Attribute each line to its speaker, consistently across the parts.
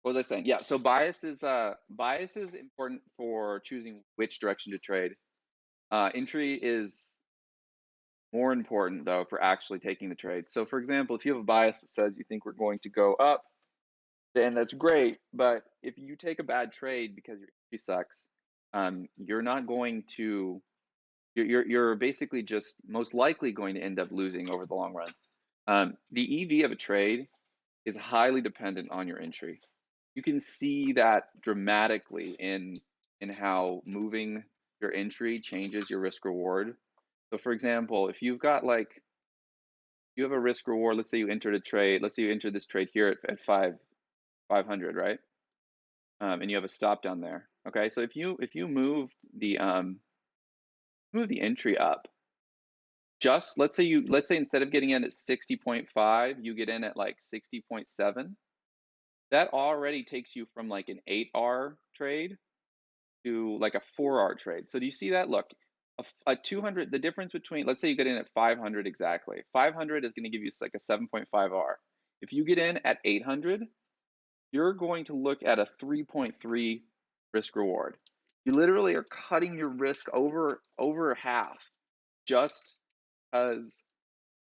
Speaker 1: What was I saying? Yeah, so bias is important for choosing which direction to trade. Entry is more important though for actually taking the trade. So for example, if you have a bias that says you think we're going to go up, then that's great. But if you take a bad trade because your entry sucks, you're not going to you're basically just most likely going to end up losing over the long run. The EV of a trade is highly dependent on your entry. You can see that dramatically in how moving your entry changes your risk reward. So for example, if you've got like you have a risk reward, let's say you entered a trade, let's say you entered this trade here at 500, right? And you have a stop down there. Okay, so if you move the entry up, just let's say instead of getting in at 60.5, you get in at like 60.7. That already takes you from like an 8R trade to like a 4R trade. So do you see that? Look, a 200, the difference between, let's say you get in at 500 exactly. 500 is going to give you like a 7.5R. If you get in at 800, you're going to look at a 3.3 risk reward. You literally are cutting your risk over half just because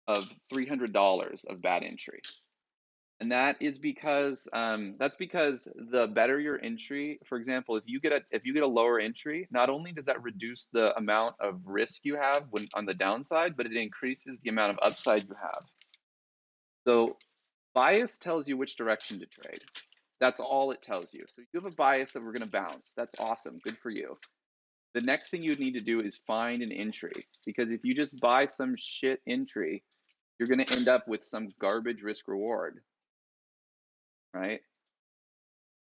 Speaker 1: of $300 of bad entry. And that's because the better your entry, for example, if you get a lower entry, not only does that reduce the amount of risk you have when on the downside, but it increases the amount of upside you have. So bias tells you which direction to trade. That's all it tells you. So you have a bias that we're going to bounce. That's awesome. Good for you. The next thing you need to do is find an entry, because if you just buy some shit entry, you're going to end up with some garbage risk reward, right?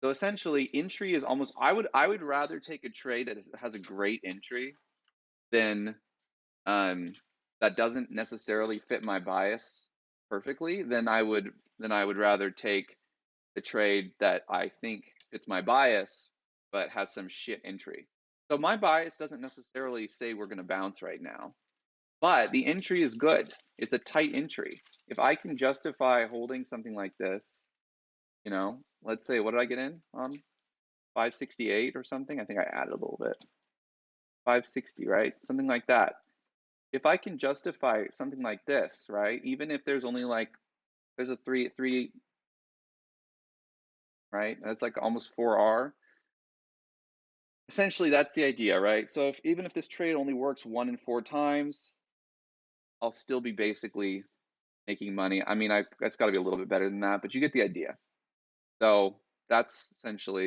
Speaker 1: So essentially, entry is almost. I would rather take a trade that has a great entry than um, that doesn't necessarily fit my bias perfectly. Then I would rather take the trade that I think fits my bias but has some shit entry. So my bias doesn't necessarily say we're going to bounce right now, but the entry is good. It's a tight entry. If I can justify holding something like this, let's say, what did I get in on? 568 or something. I think I added a little bit. 560, right? Something like that. If I can justify something like this, right? Even if there's only like there's a three, right? That's like almost 4R. Essentially, that's the idea, right? So even if this trade only works 1 in 4 times, I'll still be basically making money. I mean, that's got to be a little bit better than that, but you get the idea. So that's essentially